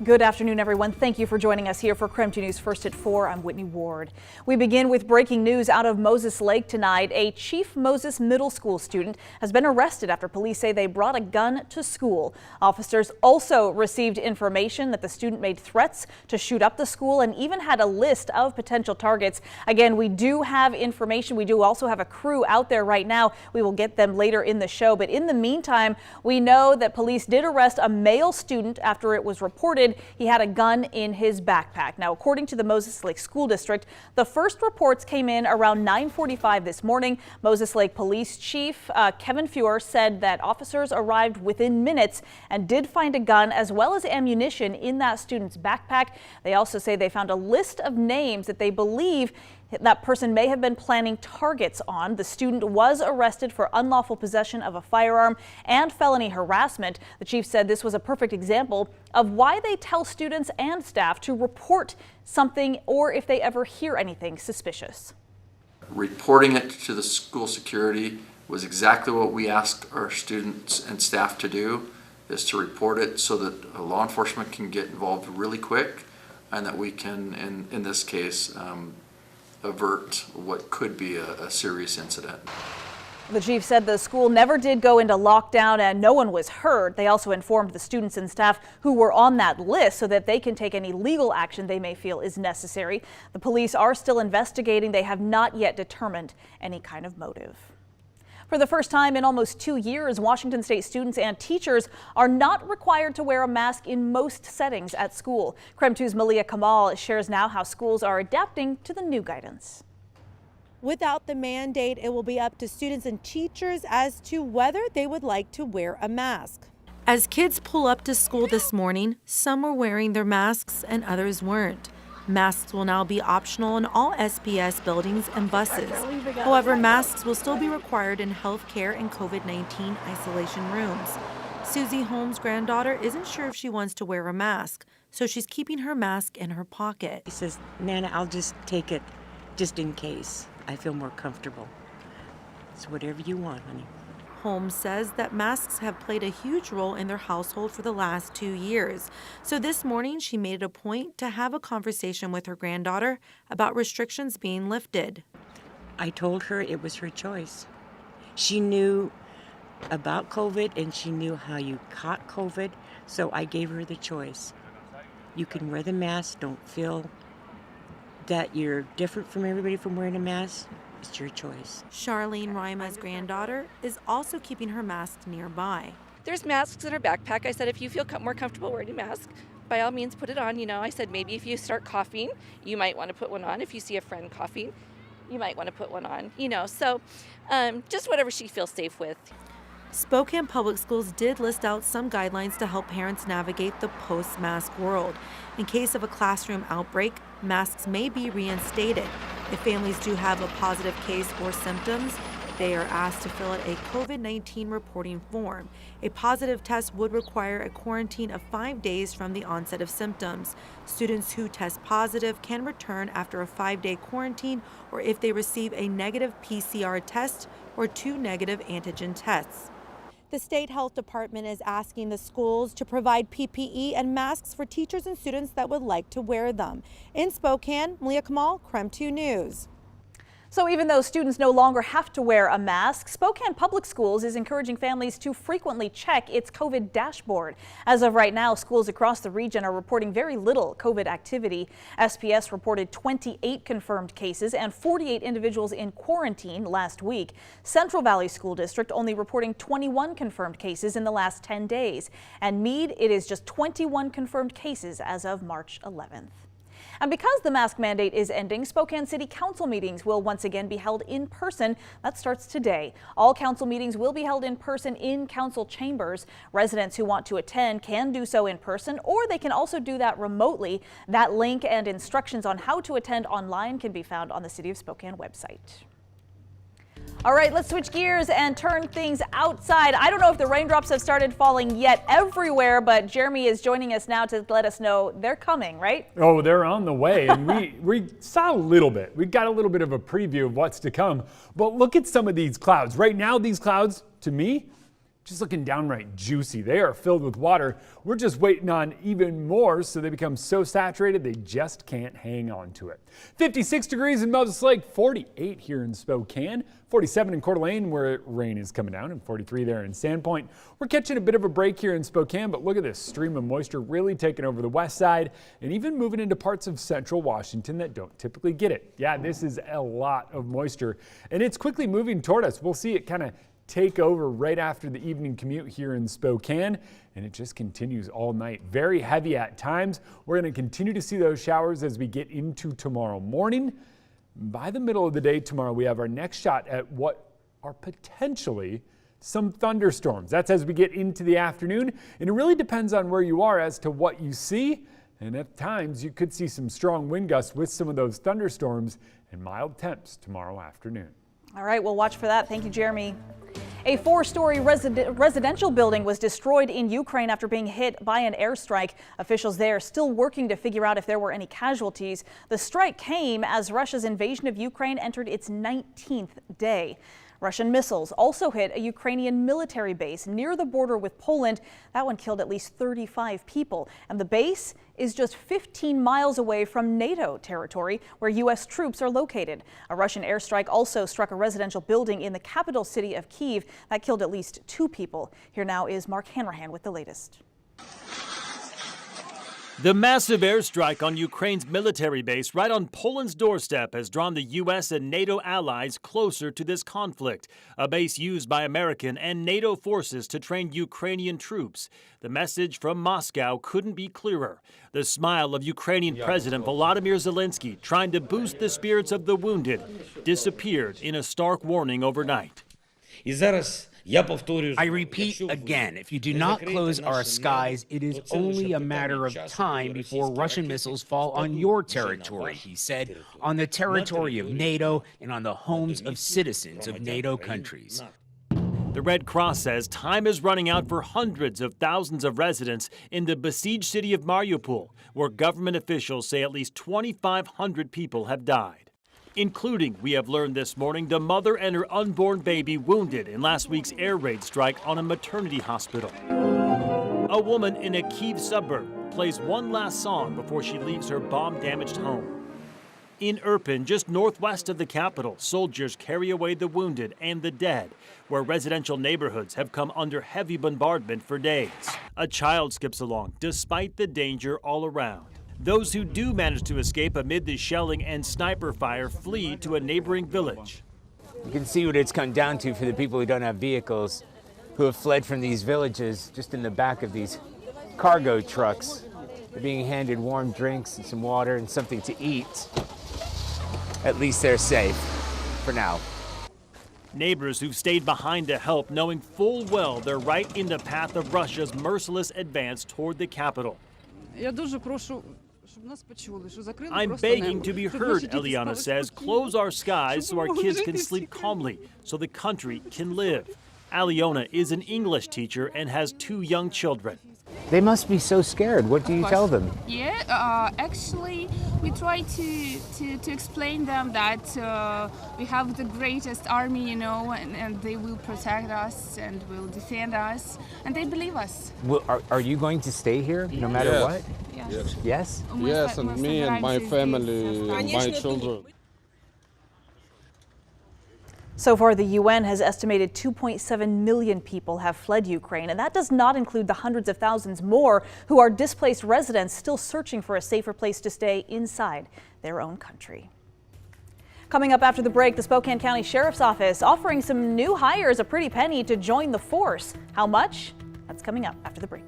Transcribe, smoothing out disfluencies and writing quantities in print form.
Good afternoon, everyone. Thank you for joining us here for KREM 2 News First at 4. I'm Whitney Ward. We begin with breaking news out of Moses Lake tonight. A Chief Moses Middle School student has been arrested after police say they brought a gun to school. Officers also received information that the student made threats to shoot up the school and even had a list of potential targets. Again, we do have information. We do also have a crew out there right now. We will get them later in the show. But in the meantime, we know that police did arrest a male student after it was reported he had a gun in his backpack. Now, according to the Moses Lake School District, the first reports came in around 9:45 this morning. Moses Lake Police Chief Kevin Feuer said that officers arrived within minutes and did find a gun as well as ammunition in that student's backpack. They also say they found a list of names that they believe that person may have been planning targets on. The student was arrested for unlawful possession of a firearm and felony harassment. The chief said this was a perfect example of why they tell students and staff to report something or if they ever hear anything suspicious. Reporting it to the school security was exactly what we asked our students and staff to do, is to report it so that law enforcement can get involved really quick and that we can, in this case, avert what could be a serious incident. The chief said the school never did go into lockdown and no one was hurt. They also informed the students and staff who were on that list so that they can take any legal action they may feel is necessary. The police are still investigating. They have not yet determined any kind of motive. For the first time in almost 2 years, Washington State students and teachers are not required to wear a mask in most settings at school. KREM 2's Malia Kamal shares now how schools are adapting to the new guidance. Without the mandate, it will be up to students and teachers as to whether they would like to wear a mask. As kids pull up to school this morning, some were wearing their masks and others weren't. Masks will now be optional in all SPS buildings and buses. However, masks will still be required in healthcare and COVID-19 isolation rooms. Susie Holmes' granddaughter isn't sure if she wants to wear a mask, so she's keeping her mask in her pocket. She says, Nana, I'll just take it just in case. I feel more comfortable. It's whatever you want, honey. Holmes says that masks have played a huge role in their household for the last 2 years. So this morning, she made it a point to have a conversation with her granddaughter about restrictions being lifted. I told her it was her choice. She knew about COVID and she knew how you caught COVID, so I gave her the choice. You can wear the mask, don't feel that you're different from everybody from wearing a mask. It's your choice. Charlene Rima's granddaughter is also keeping her mask nearby. There's masks in her backpack. I said, if you feel more comfortable wearing a mask, by all means put it on. I said, maybe if you start coughing, you might want to put one on. If you see a friend coughing, you might want to put one on, So just whatever she feels safe with. Spokane Public Schools did list out some guidelines to help parents navigate the post-mask world. In case of a classroom outbreak, masks may be reinstated. If families do have a positive case or symptoms, they are asked to fill out a COVID-19 reporting form. A positive test would require a quarantine of 5 days from the onset of symptoms. Students who test positive can return after a 5-day quarantine or if they receive a negative PCR test or 2 negative antigen tests. The State Health Department is asking the schools to provide PPE and masks for teachers and students that would like to wear them. In Spokane, Malia Kamal, KREM 2 News. So even though students no longer have to wear a mask, Spokane Public Schools is encouraging families to frequently check its COVID dashboard. As of right now, schools across the region are reporting very little COVID activity. SPS reported 28 confirmed cases and 48 individuals in quarantine last week. Central Valley School District only reporting 21 confirmed cases in the last 10 days. And Meade, it is just 21 confirmed cases as of March 11th. And because the mask mandate is ending, Spokane City Council meetings will once again be held in person. That starts today. All council meetings will be held in person in council chambers. Residents who want to attend can do so in person, or they can also do that remotely. That link and instructions on how to attend online can be found on the City of Spokane website. All right, let's switch gears and turn things outside. I don't know if the raindrops have started falling yet everywhere, but Jeremy is joining us now to let us know they're coming, right? Oh, they're on the way. And we saw a little bit. We got a little bit of a preview of what's to come. But look at some of these clouds. Right now, these clouds, to me, just looking downright juicy. They are filled with water. We're just waiting on even more so they become so saturated they just can't hang on to it. 56 degrees in Moses Lake, 48 here in Spokane, 47 in Coeur d'Alene where rain is coming down, and 43 there in Sandpoint. We're catching a bit of a break here in Spokane, but look at this stream of moisture really taking over the west side and even moving into parts of central Washington that don't typically get it. Yeah, this is a lot of moisture and it's quickly moving toward us. We'll see it kind of take over right after the evening commute here in Spokane, and it just continues all night. Very heavy at times. We're going to continue to see those showers as we get into tomorrow morning. By the middle of the day tomorrow, we have our next shot at what are potentially some thunderstorms. That's as we get into the afternoon, and it really depends on where you are as to what you see. And at times, you could see some strong wind gusts with some of those thunderstorms and mild temps tomorrow afternoon. All right, we'll watch for that. Thank you, Jeremy. A 4-story residential building was destroyed in Ukraine after being hit by an airstrike. Officials there still working to figure out if there were any casualties. The strike came as Russia's invasion of Ukraine entered its 19th day. Russian missiles also hit a Ukrainian military base near the border with Poland. That one killed at least 35 people. And the base is just 15 miles away from NATO territory where U.S. troops are located. A Russian airstrike also struck a residential building in the capital city of Kyiv. That killed at least 2 people. Here now is Mark Hanrahan with the latest. The massive airstrike on Ukraine's military base right on Poland's doorstep has drawn the U.S. and NATO allies closer to this conflict, a base used by American and NATO forces to train Ukrainian troops. The message from Moscow couldn't be clearer. The smile of Ukrainian President Volodymyr Zelensky, trying to boost the spirits of the wounded, disappeared in a stark warning overnight. I repeat again, if you do not close our skies, it is only a matter of time before Russian missiles fall on your territory, he said, on the territory of NATO and on the homes of citizens of NATO countries. The Red Cross says time is running out for hundreds of thousands of residents in the besieged city of Mariupol, where government officials say at least 2,500 people have died. Including, we have learned this morning, the mother and her unborn baby wounded in last week's air raid strike on a maternity hospital. A woman in a Kyiv suburb plays one last song before she leaves her bomb-damaged home. In Irpin, just northwest of the capital, soldiers carry away the wounded and the dead, where residential neighborhoods have come under heavy bombardment for days. A child skips along, despite the danger all around. Those who do manage to escape amid the shelling and sniper fire flee to a neighboring village. You can see what it's come down to for the people who don't have vehicles, who have fled from these villages just in the back of these cargo trucks. They're being handed warm drinks and some water and something to eat. At least they're safe for now. Neighbors who've stayed behind to help, knowing full well they're right in the path of Russia's merciless advance toward the capital. I'm begging to be heard, Eliana says. Close our skies so our kids can sleep calmly, so the country can live. Aliona is an English teacher and has 2 young children. They must be so scared. What do you tell them? Yeah, actually, we try to explain them that we have the greatest army, you know, and they will protect us and will defend us, and they believe us. Well, are you going to stay here no matter what? Yes. Yes? Yes, and me and my family, and my children. So far, the UN has estimated 2.7 million people have fled Ukraine, and that does not include the hundreds of thousands more who are displaced residents still searching for a safer place to stay inside their own country. Coming up after the break, the Spokane County Sheriff's Office offering some new hires a pretty penny to join the force. How much? That's coming up after the break.